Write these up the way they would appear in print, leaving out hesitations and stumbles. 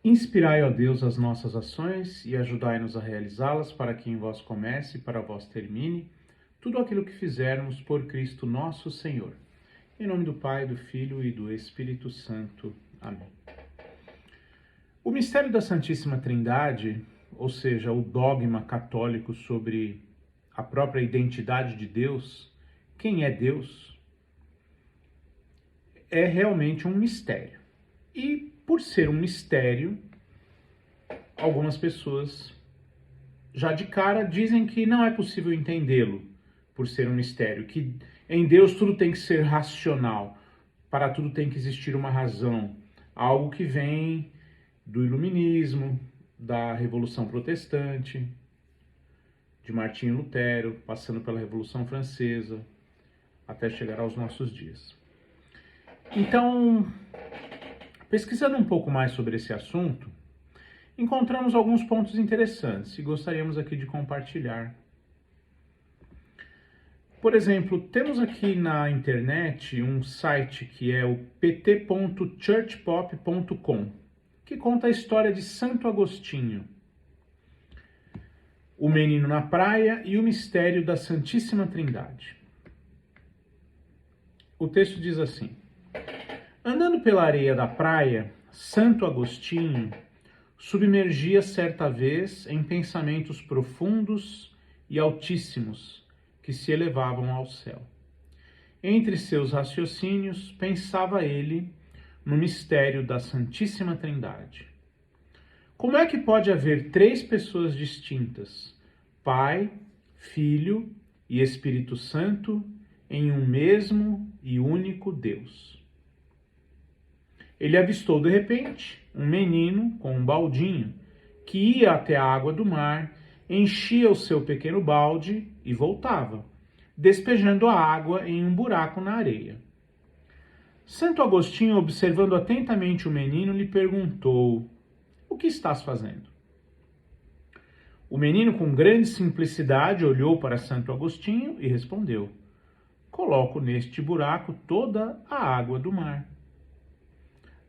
Inspirai, ó Deus, as nossas ações e ajudai-nos a realizá-las, para que em vós comece e para vós termine tudo aquilo que fizermos por Cristo nosso Senhor. Em nome do Pai, do Filho e do Espírito Santo. Amém. O mistério da Santíssima Trindade, ou seja, o dogma católico sobre a própria identidade de Deus, quem é Deus, é realmente um mistério. E por ser um mistério, algumas pessoas já de cara dizem que não é possível entendê-lo por ser um mistério, que em Deus tudo tem que ser racional, para tudo tem que existir uma razão, algo que vem do Iluminismo, da Revolução Protestante, de Martinho Lutero, passando pela Revolução Francesa, até chegar aos nossos dias. Então, pesquisando um pouco mais sobre esse assunto, encontramos alguns pontos interessantes e gostaríamos aqui de compartilhar. Por exemplo, temos aqui na internet um site que é o pt.churchpop.com, que conta a história de Santo Agostinho, o menino na praia e o mistério da Santíssima Trindade. O texto diz assim: andando pela areia da praia, Santo Agostinho submergia certa vez em pensamentos profundos e altíssimos que se elevavam ao céu. Entre seus raciocínios, pensava ele no mistério da Santíssima Trindade. Como é que pode haver três pessoas distintas, Pai, Filho e Espírito Santo, em um mesmo e único Deus? Ele avistou de repente um menino com um baldinho que ia até a água do mar, enchia o seu pequeno balde e voltava, despejando a água em um buraco na areia. Santo Agostinho, observando atentamente o menino, lhe perguntou: o que estás fazendo? O menino, com grande simplicidade, olhou para Santo Agostinho e respondeu: coloco neste buraco toda a água do mar.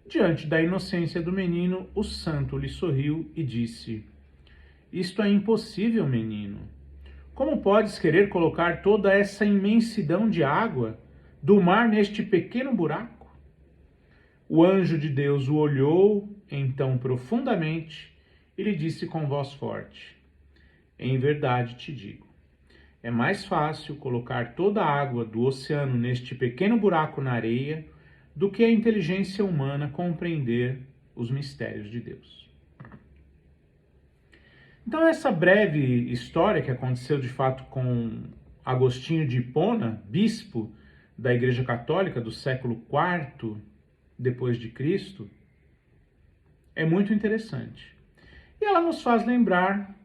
Diante da inocência do menino, o santo lhe sorriu e disse: isto é impossível, menino. Como podes querer colocar toda essa imensidão de água do mar neste pequeno buraco? O anjo de Deus o olhou, então, profundamente, e lhe disse com voz forte: em verdade te digo, é mais fácil colocar toda a água do oceano neste pequeno buraco na areia do que a inteligência humana compreender os mistérios de Deus. Então, essa breve história que aconteceu de fato com Agostinho de Hipona, bispo da Igreja Católica do século IV depois de Cristo, é muito interessante. E ela nos faz lembrar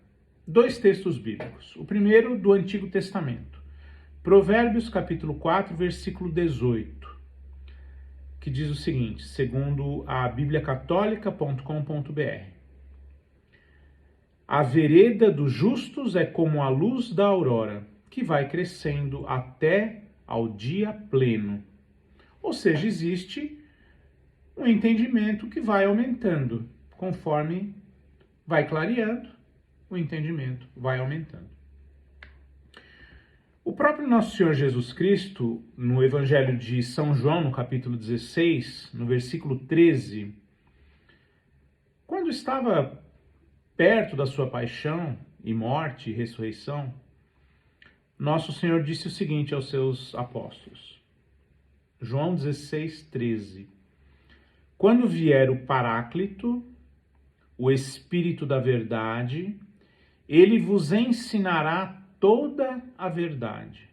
dois textos bíblicos. O primeiro do Antigo Testamento, Provérbios capítulo 4, versículo 18. Que diz o seguinte, segundo a bibliacatólica.com.br: a vereda dos justos é como a luz da aurora, que vai crescendo até ao dia pleno. Ou seja, existe um entendimento que vai aumentando, conforme vai clareando, o entendimento vai aumentando. O próprio Nosso Senhor Jesus Cristo, no Evangelho de São João, no capítulo 16, no versículo 13, quando estava perto da sua paixão e morte e ressurreição, Nosso Senhor disse o seguinte aos seus apóstolos. João 16, 13. Quando vier o Paráclito, o Espírito da verdade, ele vos ensinará toda a verdade,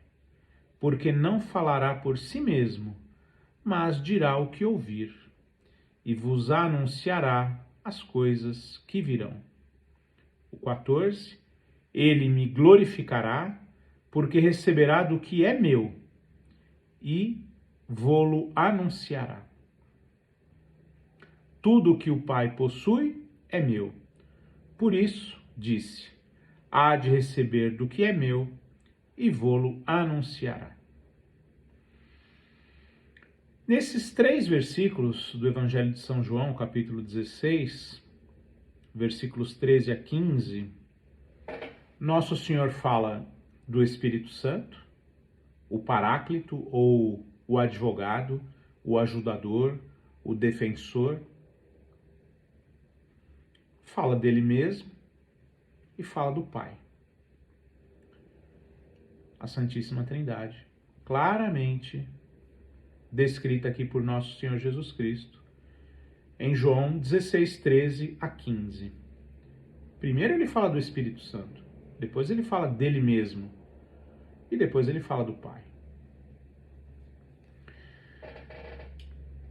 porque não falará por si mesmo, mas dirá o que ouvir, e vos anunciará as coisas que virão. O 14, ele me glorificará, porque receberá do que é meu, e vô-lo anunciará. Tudo o que o Pai possui é meu. Por isso, disse, há de receber do que é meu, e vô-lo anunciará. Nesses 3 versículos do Evangelho de São João, capítulo 16, versículos 13 a 15, Nosso Senhor fala do Espírito Santo, o Paráclito ou o advogado, o ajudador, o defensor. Fala dele mesmo e fala do Pai. A Santíssima Trindade, claramente descrita aqui por Nosso Senhor Jesus Cristo, em João 16, 13 a 15. Primeiro ele fala do Espírito Santo, depois ele fala dele mesmo, e depois ele fala do Pai.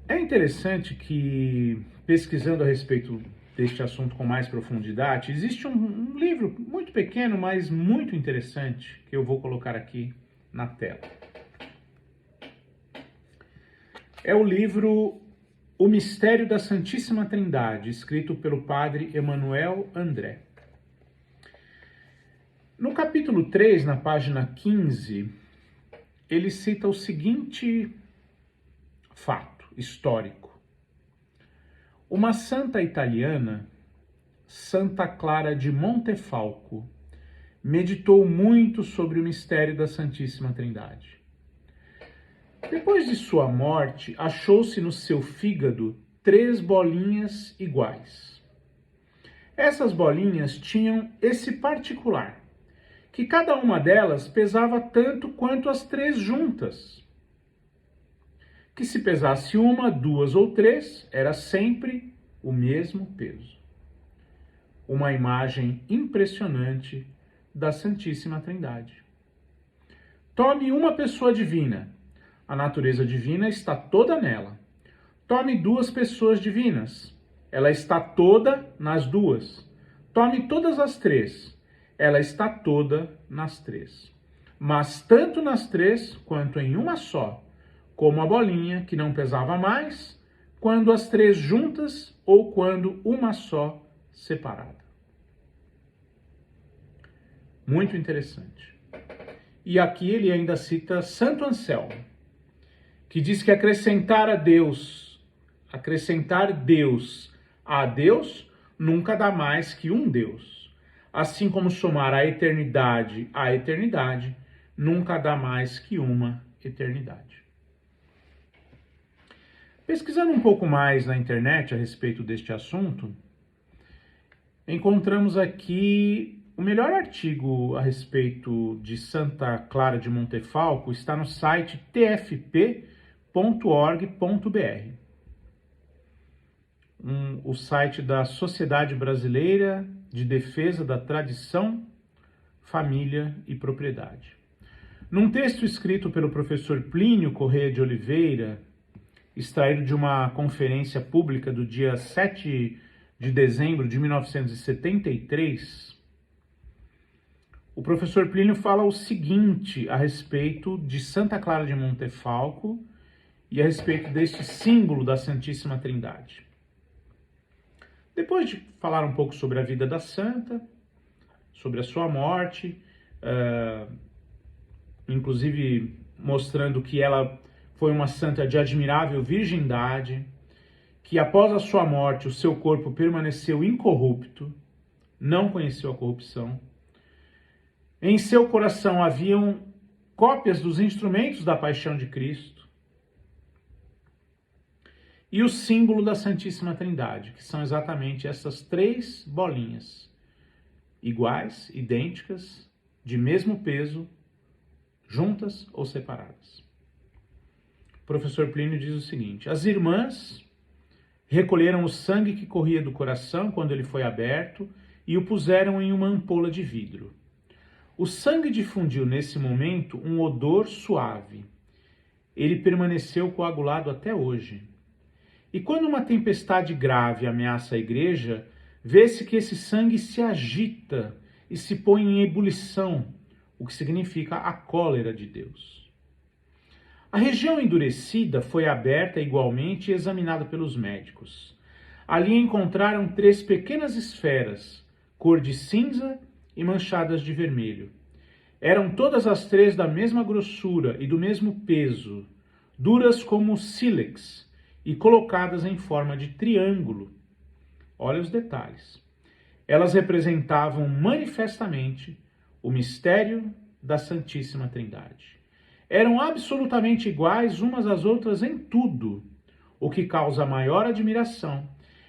É interessante que, pesquisando a respeito deste assunto com mais profundidade, existe um livro muito pequeno, mas muito interessante, que eu vou colocar aqui na tela. É o livro O Mistério da Santíssima Trindade, escrito pelo padre Emmanuel André. No capítulo 3, na página 15, ele cita o seguinte fato histórico. Uma santa italiana, Santa Clara de Montefalco, meditou muito sobre o mistério da Santíssima Trindade. Depois de sua morte, achou-se no seu fígado 3 bolinhas iguais. Essas bolinhas tinham esse particular, que cada uma delas pesava tanto quanto as 3 juntas. Que se pesasse uma, 2 ou 3, era sempre o mesmo peso. Uma imagem impressionante da Santíssima Trindade. Tome uma pessoa divina. A natureza divina está toda nela. Tome 2 pessoas divinas. Ela está toda nas 2. Tome todas as 3. Ela está toda nas 3. Mas tanto nas 3 quanto em uma só, como a bolinha que não pesava mais, quando as 3 juntas ou quando uma só separada. Muito interessante. E aqui ele ainda cita Santo Anselmo, que diz que acrescentar Deus a Deus nunca dá mais que um Deus. Assim como somar a eternidade à eternidade nunca dá mais que uma eternidade. Pesquisando um pouco mais na internet a respeito deste assunto, encontramos aqui o melhor artigo a respeito de Santa Clara de Montefalco está no site tfp.org.br, o site da Sociedade Brasileira de Defesa da Tradição, Família e Propriedade. Num texto escrito pelo professor Plínio Corrêa de Oliveira, extraído de uma conferência pública do dia 7 de dezembro de 1973, o professor Plínio fala o seguinte a respeito de Santa Clara de Montefalco e a respeito deste símbolo da Santíssima Trindade. Depois de falar um pouco sobre a vida da santa, sobre a sua morte, inclusive mostrando que ela foi uma santa de admirável virgindade, que após a sua morte o seu corpo permaneceu incorrupto, não conheceu a corrupção. Em seu coração haviam cópias dos instrumentos da paixão de Cristo e o símbolo da Santíssima Trindade, que são exatamente essas 3 bolinhas, iguais, idênticas, de mesmo peso, juntas ou separadas. O professor Plínio diz o seguinte: as irmãs recolheram o sangue que corria do coração quando ele foi aberto e o puseram em uma ampola de vidro. O sangue difundiu nesse momento um odor suave. Ele permaneceu coagulado até hoje. E quando uma tempestade grave ameaça a igreja, vê-se que esse sangue se agita e se põe em ebulição, o que significa a cólera de Deus. A região endurecida foi aberta igualmente e examinada pelos médicos. Ali encontraram 3 pequenas esferas, cor de cinza e manchadas de vermelho. Eram todas as 3 da mesma grossura e do mesmo peso, duras como sílex e colocadas em forma de triângulo. Olha os detalhes. Elas representavam manifestamente o mistério da Santíssima Trindade. Eram absolutamente iguais umas às outras em tudo. O que causa maior admiração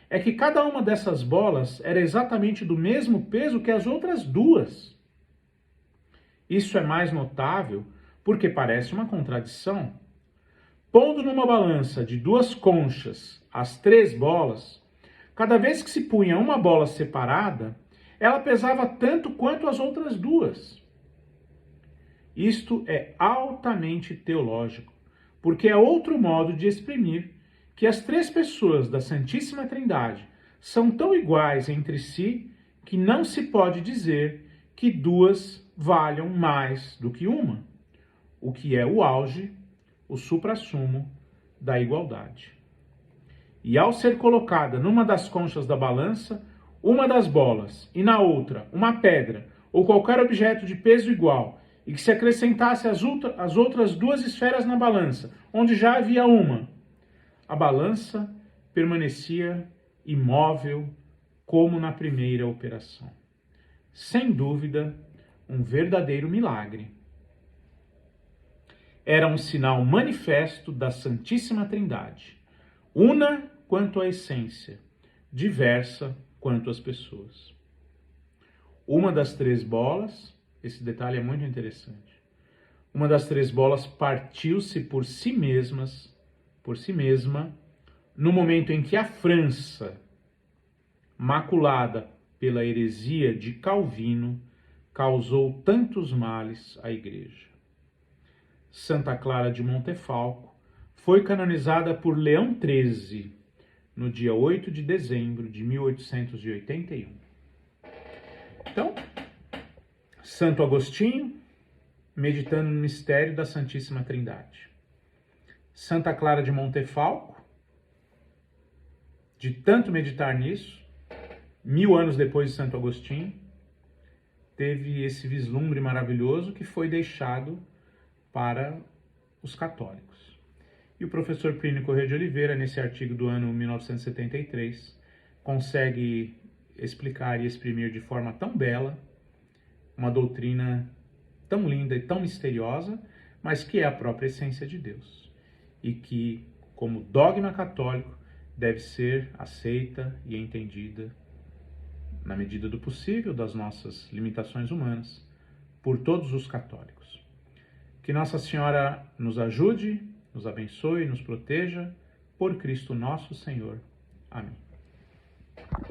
é que cada uma dessas bolas era exatamente do mesmo peso que as outras duas. Isso é mais notável porque parece uma contradição. Pondo numa balança de duas conchas as 3 bolas, cada vez que se punha uma bola separada, ela pesava tanto quanto as outras duas. Isto é altamente teológico, porque é outro modo de exprimir que as 3 pessoas da Santíssima Trindade são tão iguais entre si que não se pode dizer que 2 valham mais do que uma, o que é o auge, o suprassumo da igualdade. E ao ser colocada numa das conchas da balança, uma das bolas, e na outra, uma pedra, ou qualquer objeto de peso igual, e que se acrescentasse as outras 2 esferas na balança, onde já havia uma, a balança permanecia imóvel como na primeira operação. Sem dúvida, um verdadeiro milagre. Era um sinal manifesto da Santíssima Trindade, una quanto à essência, diversa quanto às pessoas. Uma das 3 bolas, esse detalhe é muito interessante, uma das 3 bolas partiu-se por si mesma, no momento em que a França, maculada pela heresia de Calvino, causou tantos males à Igreja. Santa Clara de Montefalco foi canonizada por Leão XIII no dia 8 de dezembro de 1881. Então, Santo Agostinho, meditando no mistério da Santíssima Trindade. Santa Clara de Montefalco, de tanto meditar nisso, 1000 anos depois de Santo Agostinho, teve esse vislumbre maravilhoso que foi deixado para os católicos. E o professor Plínio Corrêa de Oliveira, nesse artigo do ano 1973, consegue explicar e exprimir de forma tão bela uma doutrina tão linda e tão misteriosa, mas que é a própria essência de Deus. E que, como dogma católico, deve ser aceita e entendida, na medida do possível, das nossas limitações humanas, por todos os católicos. Que Nossa Senhora nos ajude, nos abençoe, nos proteja, por Cristo nosso Senhor. Amém.